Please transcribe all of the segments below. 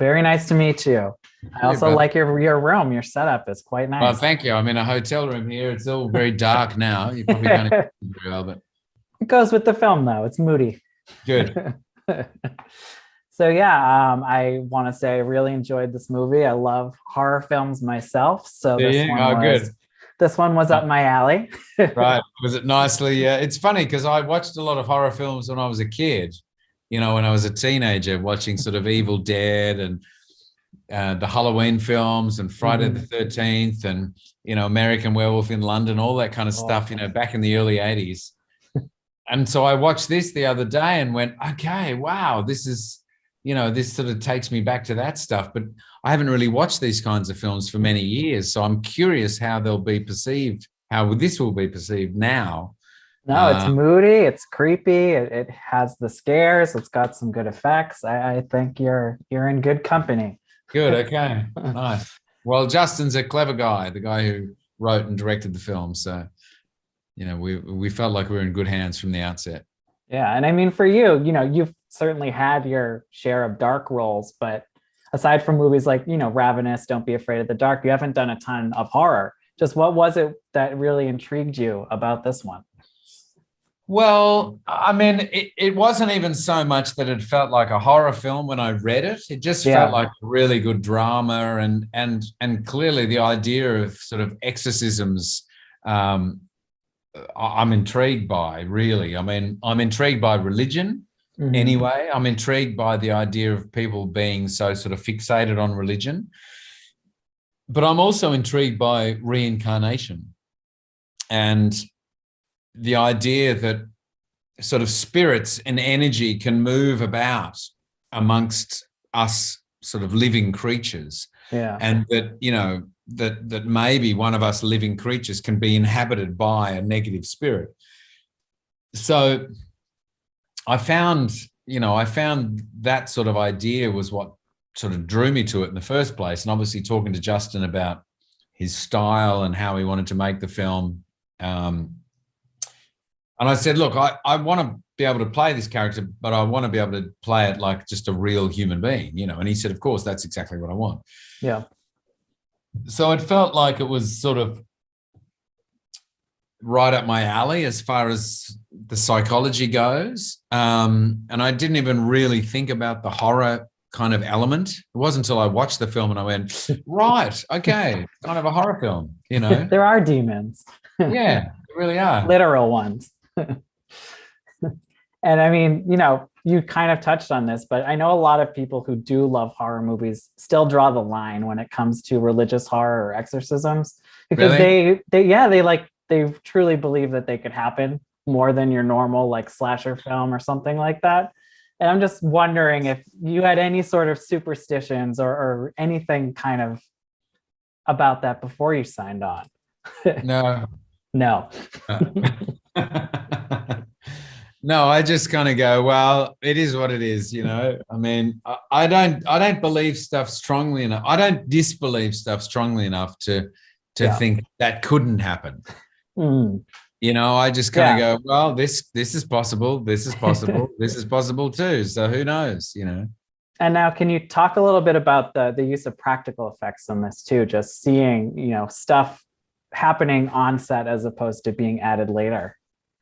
Very nice to meet you. I Hey, also brother. like your room. Your setup is quite Well, nice. thank you. I'm in a hotel room here. It's all very dark now. You probably can't It see very well, but goes with the film, though. It's moody. good. So yeah, I want to say I really enjoyed this movie. I love horror films myself, so Do you? Oh, good. this one was Uh, up my alley. Right. Was it nicely? It's funny because I watched a lot of horror films when I was a kid. When I was a teenager, watching sort of Evil Dead and the Halloween films and Friday the Mhm. 13th and American Werewolf in London, all that kind of Oh, stuff. Back in the early 80s. And so I watched this the other day and went, okay, wow, this sort of takes me back to that stuff. But I haven't really watched these kinds of films for many years. So I'm curious how they'll be perceived, how this will be perceived now. no, it's Uh, moody. It's creepy. It has the scares. It's got some good effects. I think you're in good company. Good. Okay. Nice. Well, Justin's a clever guy, the guy who wrote and directed the film. So, we felt like we were in good hands from the outset. Yeah, and I mean for you, you've certainly had your share of dark roles, but aside from movies like, Ravenous, Don't Be Afraid of the Dark, you haven't done a ton of horror. Just what was it that really intrigued you about this one? Well, I mean, it wasn't even so much that it felt like a horror film when I read it. It just felt Yeah. like really good drama and clearly the idea of sort of exorcisms. Um, I'm intrigued by really. I mean, I'm intrigued by religion Mhm. anyway. I'm intrigued by the idea of people being so sort of fixated on religion, but I'm also intrigued by reincarnation and the idea that sort of spirits and energy can move about amongst us sort of living creatures, Yeah. and that maybe one of us living creatures can be inhabited by a negative spirit. So I found that sort of idea was what sort of drew me to it in the first place. And obviously talking to Justin about his style and how he wanted to make the film. And I said, look, I want to be able to play this character, but I want to be able to play it like just a real human being. And he said, of course, that's exactly what I want. Yeah. So it felt like it was sort of right up my alley as far as the psychology goes. And I didn't even really think about the horror kind of element. It wasn't until I watched the film and I went, right, okay, kind of a horror film. There are demons. Yeah, they really are. Literal ones. And I mean, you kind of touched on this, but I know a lot of people who do love horror movies still draw the line when it comes to religious horror or exorcisms because Really? they truly believe that they could happen more than your normal like slasher film or something like that. And I'm just wondering if you had any sort of superstitions or anything kind of about that before you signed on. No. No. No. No, I just kind of go, well, it is what it is. I mean, I don't believe stuff strongly enough. I don't disbelieve stuff strongly enough to Yeah. think that couldn't happen. Mm. I just kind of Yeah. go, well, this is possible, this is possible, this is possible too. So who knows? And now, can you talk a little bit about the use of practical effects in this too? Just seeing, stuff happening on set as opposed to being added later.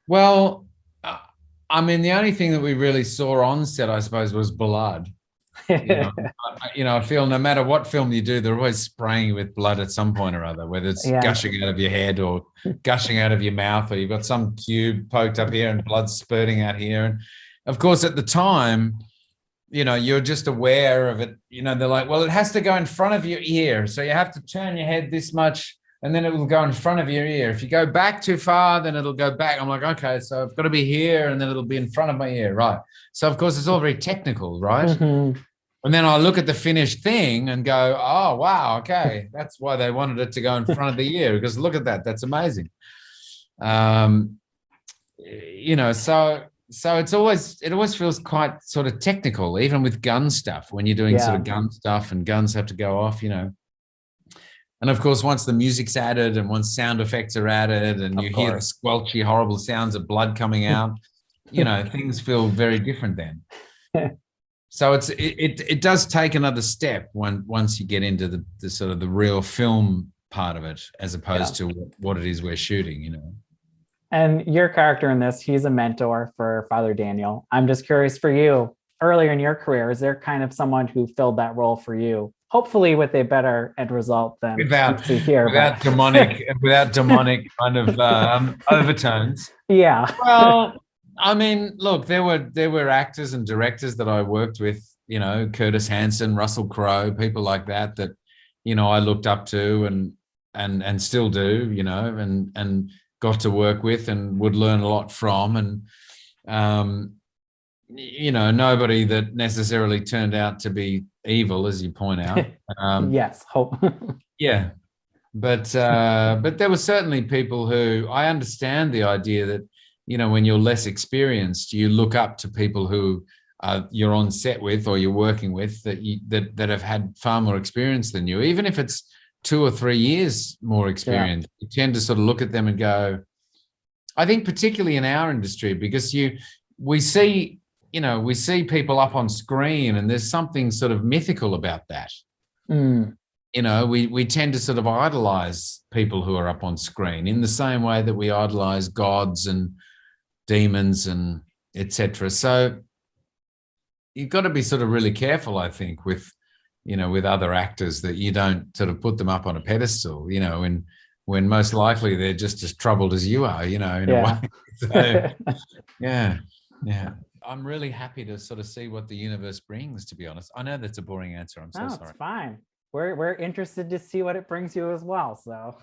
Well, I mean, the only thing that we really saw on set, I suppose, was blood. You know, I feel no matter what film you do, they're always spraying you with blood at some point or other, whether it's Yeah. gushing out of your head or gushing out of your mouth, or you've got some tube poked up here and blood spurting out here. And of course, at the time, you're just aware of it. They're like, well, it has to go in front of your ear. So you have to turn your head this much and then it will go in front of your ear. If you go back too far, then it'll go back. I'm like, okay, so I've got to be here and then it'll be in front of my ear. Right. So, of course, it's all very technical, right? Mhm. And then I look at the finished thing and go, oh, wow, okay. That's why they wanted it to go in front of the ear because look at that. That's amazing. Um, so it always feels quite sort of technical, even with gun stuff, when you're doing sort Yeah, of gun stuff and guns have to go off. And of course, once the music's added and once sound effects are added and of you hear the course. squelchy, horrible sounds of blood coming out, things feel very different then. So it does take another step once you get into the sort of the real film part of it, as Yeah. opposed to what it is we're shooting, you know. And your character in this, he's a mentor for Father Daniel. I'm just curious for you, earlier in your career, is there kind of someone who filled that role for you? Hopefully with a better end result than we Without see here. without But demonic kind of overtones. yeah. Well, I mean, look, there were actors and directors that I worked with, you know, Curtis Hanson, Russell Crowe, people like that you know, I looked up to and still do, you know, and got to work with and would learn a lot from. And you know, nobody that necessarily turned out to be evil, as you point out. Yes, hope. Yeah, but there were certainly people who I understand the idea that, you know, when you're less experienced, you look up to people who you're on set with or you're working with that have had far more experience than you, even if it's 2 or 3 years more experience. Yeah. You tend to sort of look at them and go, I think particularly in our industry, because we see, you know, we see people up on screen and there's something sort of mythical about that. Mm. You know, we tend to sort of idolize people who are up on screen in the same way that we idolize gods and demons and etc. So you've got to be sort of really careful, I think, with, you know, with other actors, that you don't sort of put them up on a pedestal, you know, when most likely they're just as troubled as you are, you know, in a way. So, yeah. I'm really happy to sort of see what the universe brings, to be honest. I know that's a boring answer. I'm so sorry. It's fine. We're interested to see what it brings you as well. So,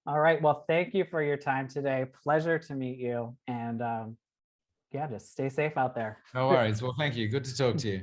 all right. Well, thank you for your time today. Pleasure to meet you. And yeah, just stay safe out there. No worries. Well, thank you. Good to talk to you.